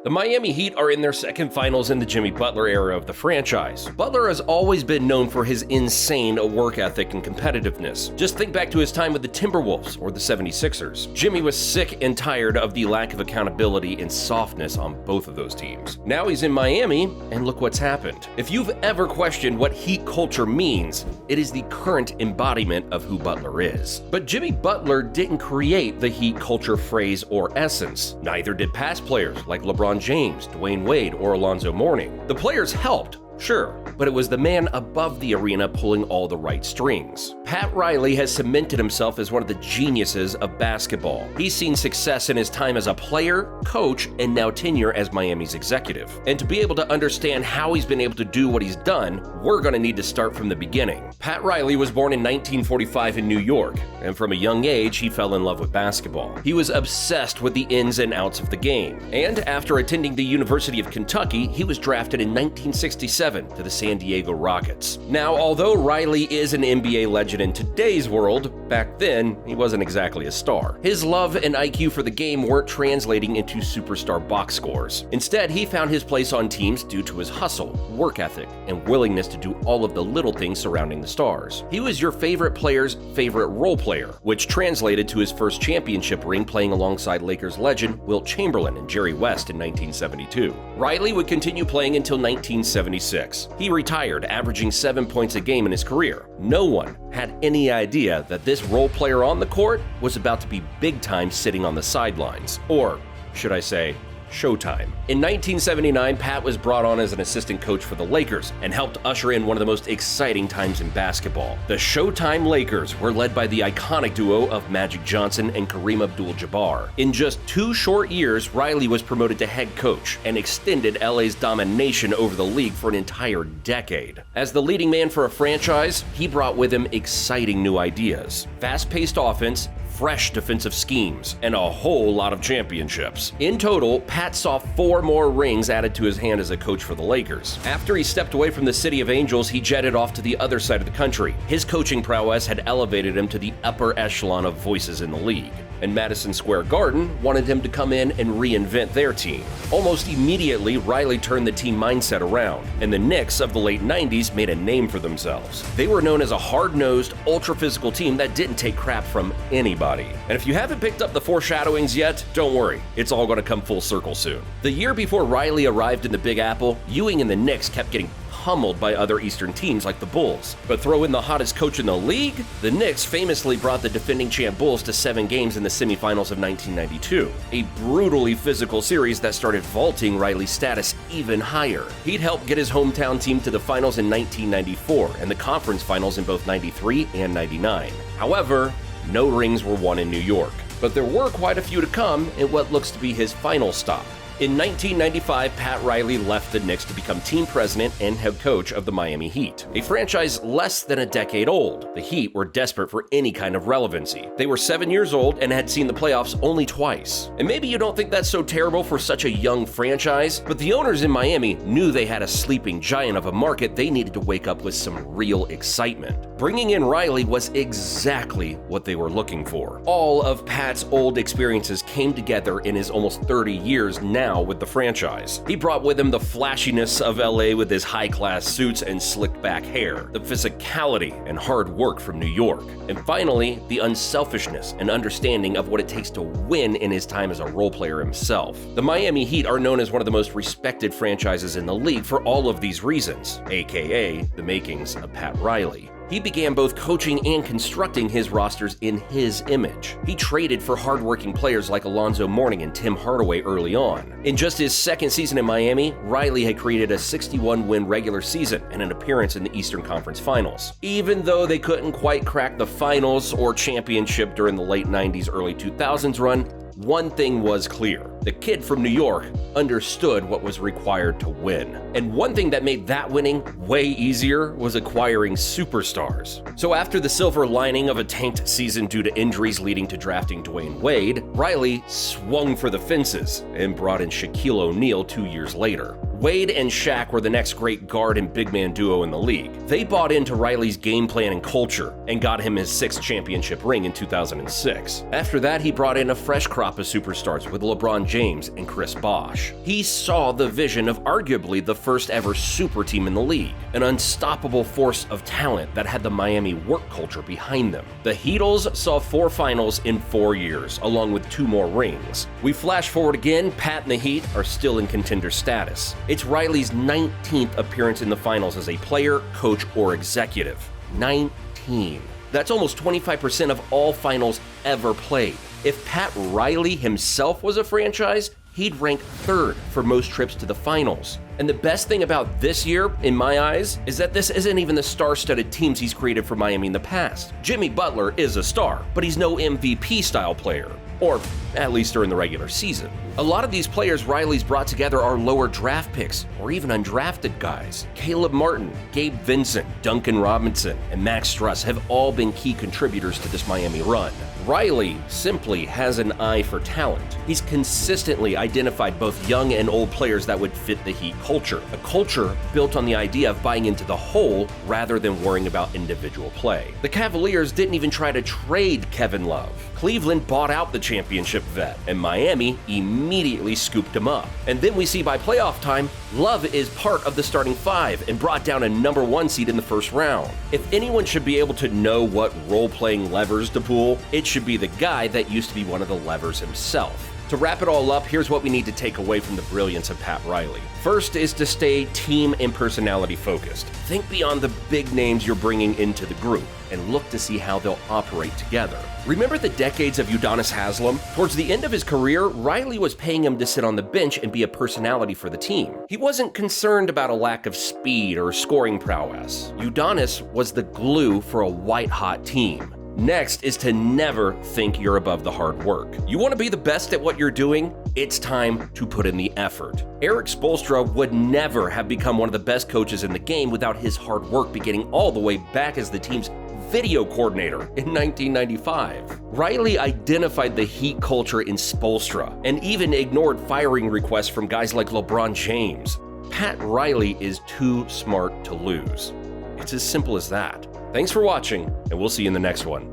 The Miami Heat are in their second finals in the Jimmy Butler era of the franchise. Butler has always been known for his insane work ethic and competitiveness. Just think back to his time with the Timberwolves or the 76ers. Jimmy was sick and tired of the lack of accountability and softness on both of those teams. Now he's in Miami, and look what's happened. If you've ever questioned what Heat culture means, it is the current embodiment of who Butler is. But Jimmy Butler didn't create the Heat culture phrase or essence. Neither did past players like LeBron James, Dwayne Wade, or Alonzo Mourning. The players helped, sure, but it was the man above the arena pulling all the right strings. Pat Riley has cemented himself as one of the geniuses of basketball. He's seen success in his time as a player, coach, and now tenure as Miami's executive. And to be able to understand how he's been able to do what he's done, we're going to need to start from the beginning. Pat Riley was born in 1945 in New York, and from a young age, he fell in love with basketball. He was obsessed with the ins and outs of the game. And after attending the University of Kentucky, he was drafted in 1967 to the San Diego Rockets. Now, although Riley is an NBA legend in today's world, back then, he wasn't exactly a star. His love and IQ for the game weren't translating into superstar box scores. Instead, he found his place on teams due to his hustle, work ethic, and willingness to do all of the little things surrounding the stars. He was your favorite player's favorite role player, which translated to his first championship ring playing alongside Lakers legend Wilt Chamberlain and Jerry West in 1972. Riley would continue playing until 1976. He retired, averaging 7 points a game in his career. No one had any idea that this role player on the court was about to be big time sitting on the sidelines. Or, should I say, Showtime. In 1979, Pat was brought on as an assistant coach for the Lakers and helped usher in one of the most exciting times in basketball. The Showtime Lakers were led by the iconic duo of Magic Johnson and Kareem Abdul-Jabbar. In just 2 short years, Riley was promoted to head coach and extended LA's domination over the league for an entire decade. As the leading man for a franchise, he brought with him exciting new ideas, fast-paced offense, fresh defensive schemes, and a whole lot of championships. In total, Pat saw 4 more rings added to his hand as a coach for the Lakers. After he stepped away from the City of Angels, he jetted off to the other side of the country. His coaching prowess had elevated him to the upper echelon of voices in the league, and Madison Square Garden wanted him to come in and reinvent their team. Almost immediately, Riley turned the team mindset around, and the Knicks of the late 90s made a name for themselves. They were known as a hard-nosed, ultra-physical team that didn't take crap from anybody. And if you haven't picked up the foreshadowings yet, don't worry, it's all going to come full circle soon. The year before Riley arrived in the Big Apple, Ewing and the Knicks kept getting pummeled by other Eastern teams like the Bulls. But throw in the hottest coach in the league? The Knicks famously brought the defending champ Bulls to 7 games in the semifinals of 1992, a brutally physical series that started vaulting Riley's status even higher. He'd helped get his hometown team to the finals in 1994 and the conference finals in both 93 and 99. However, no rings were won in New York, but there were quite a few to come in what looks to be his final stop. In 1995, Pat Riley left the Knicks to become team president and head coach of the Miami Heat, a franchise less than a decade old. The Heat were desperate for any kind of relevancy. They were 7 years old and had seen the playoffs only twice. And maybe you don't think that's so terrible for such a young franchise, but the owners in Miami knew they had a sleeping giant of a market they needed to wake up with some real excitement. Bringing in Riley was exactly what they were looking for. All of Pat's old experiences came together in his almost 30 years now with the franchise. He brought with him the flashiness of LA with his high-class suits and slicked back hair, the physicality and hard work from New York, and finally, the unselfishness and understanding of what it takes to win in his time as a role player himself. The Miami Heat are known as one of the most respected franchises in the league for all of these reasons, aka the makings of Pat Riley. He began both coaching and constructing his rosters in his image. He traded for hardworking players like Alonzo Mourning and Tim Hardaway early on. In just his second season in Miami, Riley had created a 61-win regular season and an appearance in the Eastern Conference Finals. Even though they couldn't quite crack the finals or championship during the late 90s, early 2000s run, one thing was clear. The kid from New York understood what was required to win. And one thing that made that winning way easier was acquiring superstars. So after the silver lining of a tanked season due to injuries leading to drafting Dwayne Wade, Riley swung for the fences and brought in Shaquille Oneal 2 years later. Wade and Shaq were the next great guard and big man duo in the league. They bought into Riley's game plan and culture and got him his 6th championship ring in 2006. After that, he brought in a fresh crop of superstars with LeBron James and Chris Bosh. He saw the vision of arguably the first ever super team in the league, an unstoppable force of talent that had the Miami work culture behind them. The Heatles saw 4 finals in 4 years, along with 2 more rings. We flash forward again, Pat and the Heat are still in contender status. It's Riley's 19th appearance in the finals as a player, coach, or executive. 19. That's almost 25% of all finals ever played. If Pat Riley himself was a franchise, he'd rank 3rd for most trips to the finals. And the best thing about this year, in my eyes, is that this isn't even the star-studded teams he's created for Miami in the past. Jimmy Butler is a star, but he's no MVP-style player. Or at least during the regular season. A lot of these players Riley's brought together are lower draft picks, or even undrafted guys. Caleb Martin, Gabe Vincent, Duncan Robinson, and Max Struss have all been key contributors to this Miami run. Riley simply has an eye for talent. He's consistently identified both young and old players that would fit the Heat culture, a culture built on the idea of buying into the whole rather than worrying about individual play. The Cavaliers didn't even try to trade Kevin Love. Cleveland bought out the championship vet, and Miami immediately scooped him up. And then we see by playoff time, Love is part of the starting 5 and brought down a number 1 seed in the first round. If anyone should be able to know what role-playing levers to pull, it should be the guy that used to be one of the levers himself. To wrap it all up, here's what we need to take away from the brilliance of Pat Riley. First is to stay team and personality focused. Think beyond the big names you're bringing into the group and look to see how they'll operate together. Remember the decades of Udonis Haslem? Towards the end of his career, Riley was paying him to sit on the bench and be a personality for the team. He wasn't concerned about a lack of speed or scoring prowess. Udonis was the glue for a white-hot team. Next is to never think you're above the hard work. You want to be the best at what you're doing? It's time to put in the effort. Erik Spoelstra would never have become one of the best coaches in the game without his hard work beginning all the way back as the team's video coordinator in 1995. Riley identified the Heat culture in Spoelstra and even ignored firing requests from guys like LeBron James. Pat Riley is too smart to lose. It's as simple as that. Thanks for watching, and we'll see you in the next one.